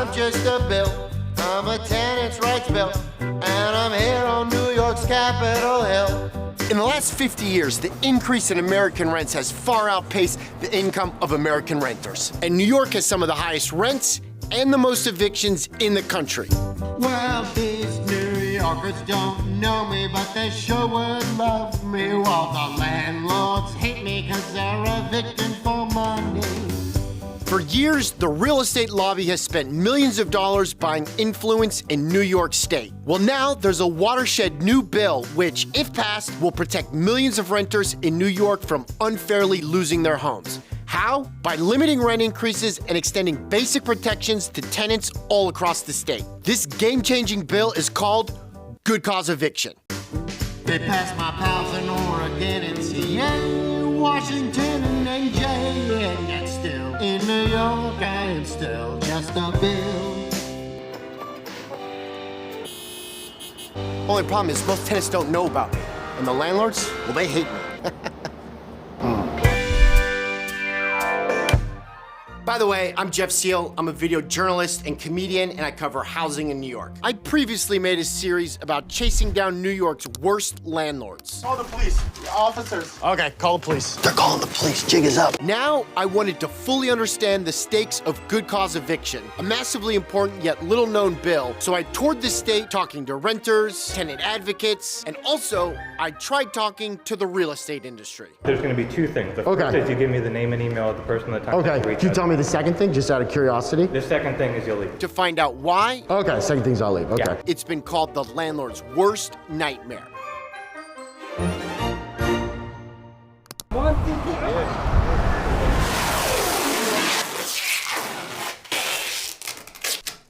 I'm just a bill. I'm a tenants' rights bill, and I'm here on New York's Capitol Hill. In the last 50 years, the increase in American rents has far outpaced the income of American renters. And New York has some of the highest rents and the most evictions in the country. Well, these New Yorkers don't know me, but they sure would love me. While the landlords hate me because they're evicting for money. For years, the real estate lobby has spent millions of dollars buying influence in New York State. Well, now there's a watershed new bill which, if passed, will protect millions of renters in New York from unfairly losing their homes. How? By limiting rent increases and extending basic protections to tenants all across the state. This game-changing bill is called Good Cause Eviction. They passed my pals in Oregon and CA, Washington and NJ, and yet still in New York I am still just a bill. Only problem is most tenants don't know about me, and the landlords, well, they hate me. By the way, I'm Jeff Seal. I'm a video journalist and comedian, and I cover housing in New York. I previously made a series about chasing down New York's worst landlords. Call the police. Officers. Okay, call the police. They're calling the police. Jig is up. Now, I wanted to fully understand the stakes of Good Cause Eviction, a massively important yet little-known bill. So I toured the state talking to renters, tenant advocates, and also I tried talking to the real estate industry. There's going to be two things. The first is you give me the name and email of the person that Okay, can you tell me the second thing, just out of curiosity? The second thing is you'll leave. To find out why. Okay, second thing's I'll leave. Okay. Yeah. It's been called the landlord's worst nightmare.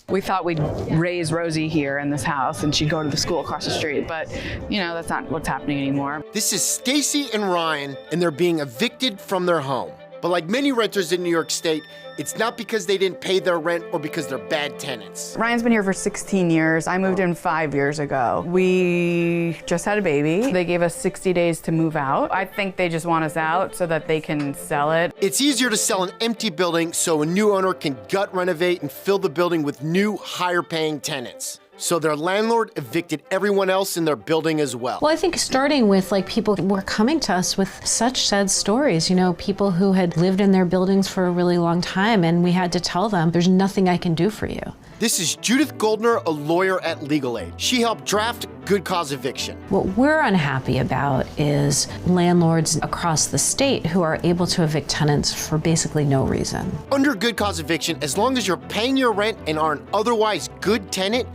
We thought we'd raise Rosie here in this house and she'd go to the school across the street, but you know, that's not what's happening anymore. This is Stacy and Ryan, and they're being evicted from their home. But like many renters in New York State, it's not because they didn't pay their rent or because they're bad tenants. Ryan's been here for 16 years. I moved in 5 years ago. We just had a baby. They gave us 60 days to move out. I think they just want us out so that they can sell it. It's easier to sell an empty building so a new owner can gut renovate and fill the building with new, higher-paying tenants. So their landlord evicted everyone else in their building as well. Well, I think starting with people were coming to us with such sad stories, you know, people who had lived in their buildings for a really long time, and we had to tell them, there's nothing I can do for you. This is Judith Goldner, a lawyer at Legal Aid. She helped draft Good Cause Eviction. What we're unhappy about is landlords across the state who are able to evict tenants for basically no reason. Under Good Cause Eviction, as long as you're paying your rent and are an otherwise good tenant,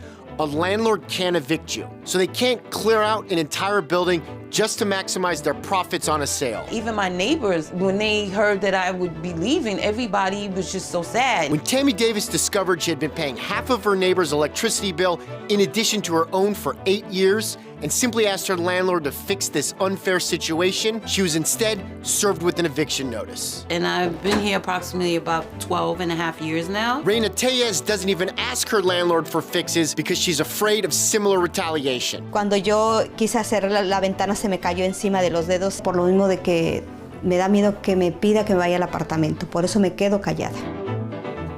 a landlord can't evict you. So they can't clear out an entire building just to maximize their profits on a sale. Even my neighbors, when they heard that I would be leaving, everybody was just so sad. When Tammy Davis discovered she had been paying half of her neighbor's electricity bill in addition to her own for 8 years, and simply asked her landlord to fix this unfair situation, she was instead served with an eviction notice. And I've been here approximately about 12 and a half years now. Reina Tellez doesn't even ask her landlord for fixes because she's afraid of similar retaliation. Cuando yo quise hacer la ventana se me cayó encima de los dedos por lo mismo de que me da miedo que me pida que me vaya al apartamento. Por eso me quedo callada.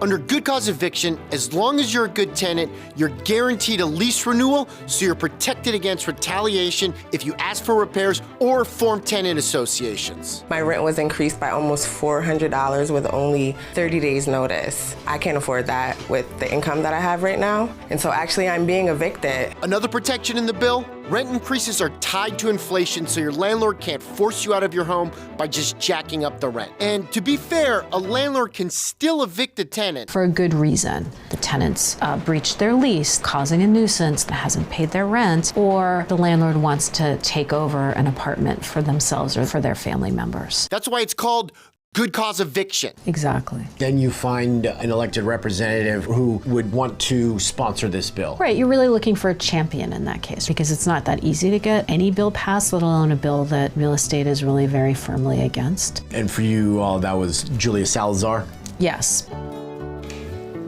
Under Good Cause Eviction, as long as you're a good tenant, you're guaranteed a lease renewal, so you're protected against retaliation if you ask for repairs or form tenant associations. My rent was increased by almost $400 with only 30 days notice. I can't afford that with the income that I have right now, and so actually I'm being evicted. Another protection in the bill, rent increases are tied to inflation, so your landlord can't force you out of your home by just jacking up the rent. And to be fair, a landlord can still evict a tenant For a good reason. The tenants breached their lease, causing a nuisance that hasn't paid their rent, or the landlord wants to take over an apartment for themselves or for their family members. That's why it's called Good Cause Eviction. Exactly. Then you find an elected representative who would want to sponsor this bill. Right, you're really looking for a champion in that case because it's not that easy to get any bill passed, let alone a bill that real estate is really very firmly against. And for you all, that was Julia Salazar? Yes.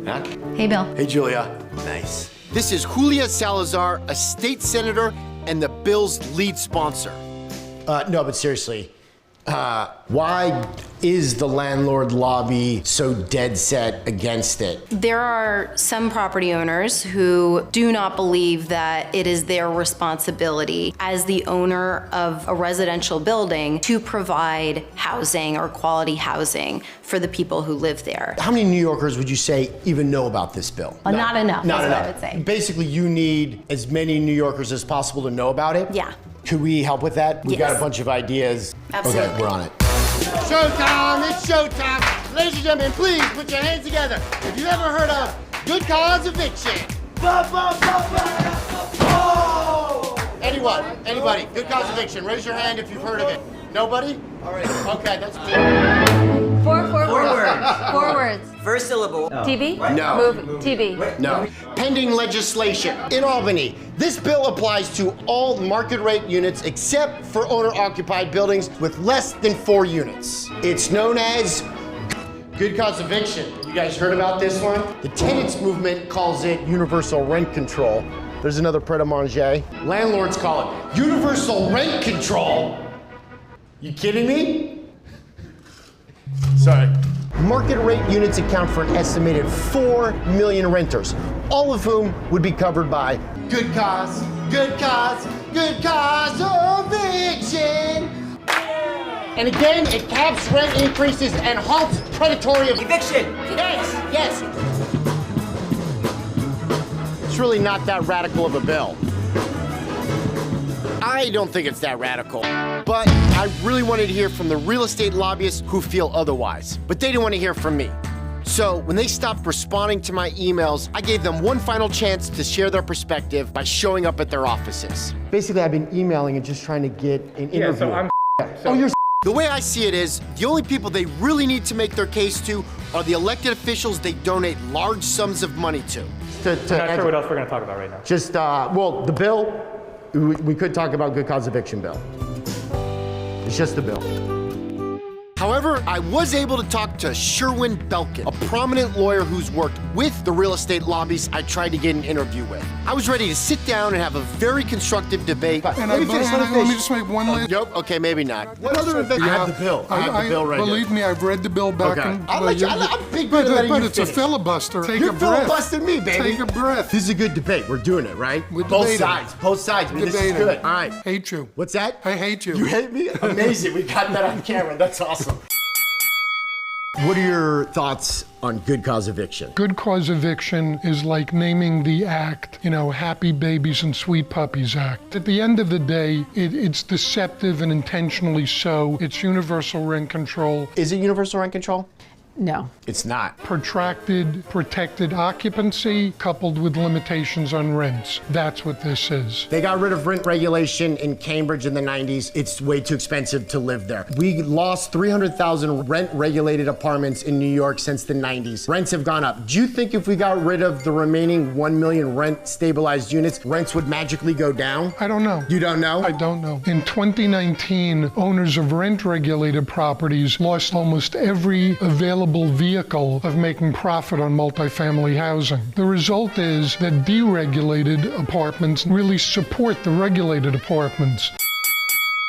Huh? Hey, Bill. Hey, Julia. Nice. This is Julia Salazar, a state senator and the bill's lead sponsor. No, but seriously, Why is the landlord lobby so dead set against it? There are some property owners who do not believe that it is their responsibility as the owner of a residential building to provide housing or quality housing for the people who live there. How many New Yorkers would you say even know about this bill? Not enough, Not is enough. what I would say. Basically, you need as many New Yorkers as possible to know about it? Yeah. Could we help with that? We've got Yes. a bunch of ideas. Absolutely. Okay, we're on it. Showtime, it's showtime. Ladies and gentlemen, please put your hands together. If you've ever heard of Good Cause Eviction. Anyone, anybody, Good Cause Eviction, raise your hand if you've heard of it. Nobody? All right. Okay, that's cool. Four words. 4 words. First syllable. TV? No. Movie. TV. No. Pending legislation in Albany. This bill applies to all market rate units except for owner-occupied buildings with less than 4 units. It's known as Good Cause Eviction. You guys heard about this one? The tenants movement calls it universal rent control. There's another pret a manger. Landlords call it universal rent control. You kidding me? Sorry. Market rate units account for an estimated 4 million renters, all of whom would be covered by Good Cause, Good Cause, Good Cause Eviction. And again, it caps rent increases and halts predatory Eviction. Yes. It's really not that radical of a bill. I don't think it's that radical, but I really wanted to hear from the real estate lobbyists who feel otherwise. But they didn't want to hear from me. So when they stopped responding to my emails, I gave them one final chance to share their perspective by showing up at their offices. Basically, I've been emailing and just trying to get an interview. Yeah, so I'm Oh, you're The way I see it is, the only people they really need to make their case to are the elected officials they donate large sums of money to. not sure what else we're going to talk about right now. Just, well, the bill, we could talk about Good Cause Eviction bill. It's just the bill. However, I was able to talk to Sherwin Belkin, a prominent lawyer who's worked with the real estate lobbies I tried to get an interview with. I was ready to sit down and have a very constructive debate. And Let me just make one last... Nope, okay, maybe not. What other event? I have the bill. I have the bill right Believe me, I've read the bill back. Okay. And, I'm a big fan of letting but you it's a finish. filibuster. Take You're a breath. filibustering me, baby. Take a breath. This is a good debate. We're doing it, right? We're Both debating. sides. Both sides. I mean, this is Debating. good. All right. Hate you. What's that? I hate you. You hate me? Amazing. We got that on camera. That's awesome. What are your thoughts on Good Cause Eviction? Good Cause Eviction is like naming the act, Happy Babies and Sweet Puppies Act. At the end of the day, it's deceptive and intentionally so. It's universal rent control. Is it universal rent control? No. It's not. Protracted, protected occupancy coupled with limitations on rents. That's what this is. They got rid of rent regulation in Cambridge in the 90s. It's way too expensive to live there. We lost 300,000 rent-regulated apartments in New York since the 90s. Rents have gone up. Do you think if we got rid of the remaining 1 million rent-stabilized units, rents would magically go down? I don't know. You don't know? I don't know. In 2019, owners of rent-regulated properties lost almost every available vehicle of making profit on multifamily housing. The result is that deregulated apartments really support the regulated apartments.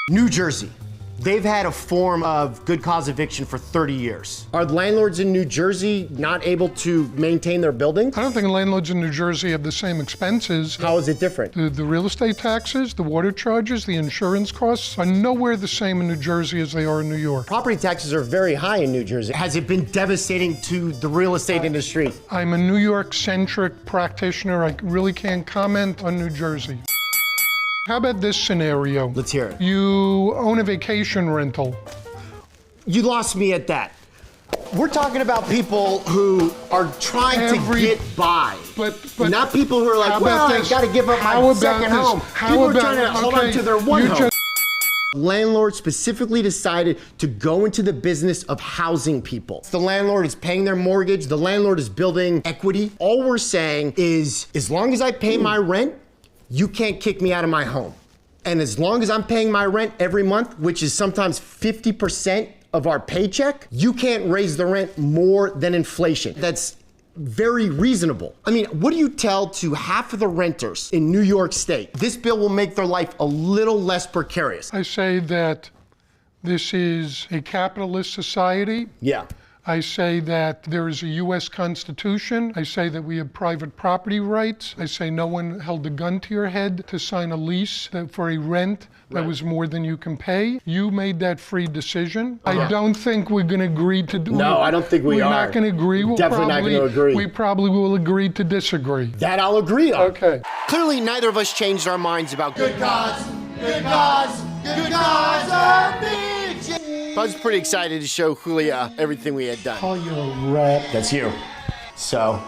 New Jersey. They've had a form of Good Cause Eviction for 30 years. Are landlords in New Jersey not able to maintain their buildings? I don't think landlords in New Jersey have the same expenses. How is it different? The real estate taxes, the water charges, the insurance costs are nowhere the same in New Jersey as they are in New York. Property taxes are very high in New Jersey. Has it been devastating to the real estate industry? I'm a New York-centric practitioner. I really can't comment on New Jersey. How about this scenario? Let's hear it. You own a vacation rental. You lost me at that. We're talking about people who are trying to get by. But not people who are like, how well, about I this? gotta give up How my about second this? home. How People are about- trying to hold on okay, to their one you home. just- Landlords specifically decided to go into the business of housing people. The landlord is paying their mortgage. The landlord is building equity. All we're saying is, as long as I pay my rent, you can't kick me out of my home. And as long as I'm paying my rent every month, which is sometimes 50% of our paycheck, you can't raise the rent more than inflation. That's very reasonable. I mean, what do you tell to half of the renters in New York State? This bill will make their life a little less precarious. I say that this is a capitalist society. Yeah. I say that there is a U.S. Constitution. I say that we have private property rights. I say no one held a gun to your head to sign a lease for a rent that was more than you can pay. You made that free decision. I don't think we're going to agree to do it. No, I don't think we are. We're not going to agree. Definitely not going to agree. We probably will agree to disagree. That I'll agree on. Okay. Clearly, neither of us changed our minds about good cause, good cause, good cause eviction. I was pretty excited to show Julia everything we had done. Call you a rat. That's you. So,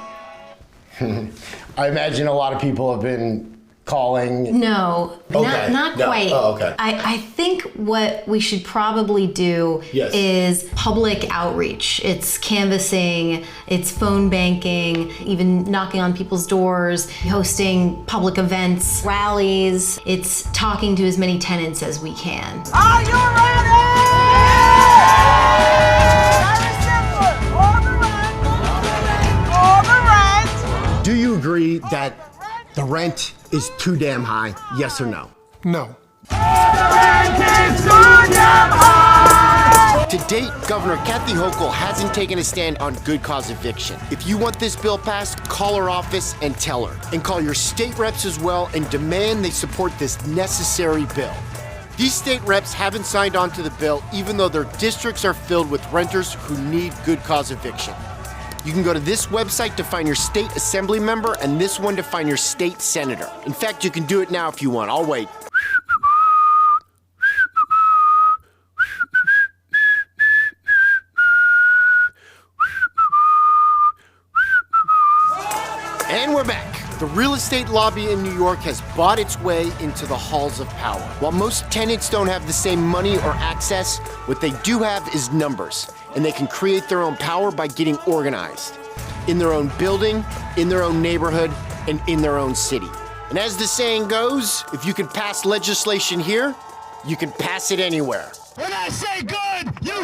I imagine a lot of people have been calling. No, Okay. not No. quite. Oh, okay. I think what we should probably do Yes. is public outreach. It's canvassing, it's phone banking, even knocking on people's doors, hosting public events, rallies. It's talking to as many tenants as we can. Are you ready? Very simple. All the rent. Do you agree that the rent is too damn high? Yes or no? No. To date, Governor Kathy Hochul hasn't taken a stand on good cause eviction. If you want this bill passed, call her office and tell her. And call your state reps as well and demand they support this necessary bill. These state reps haven't signed on to the bill even though their districts are filled with renters who need good cause eviction. You can go to this website to find your state assembly member and this one to find your state senator. In fact, you can do it now if you want. I'll wait. And we're back. The real estate lobby in New York has bought its way into the halls of power. While most tenants don't have the same money or access, what they do have is numbers, and they can create their own power by getting organized. In their own building, in their own neighborhood, and in their own city. And as the saying goes, if you can pass legislation here, you can pass it anywhere. When I say good, you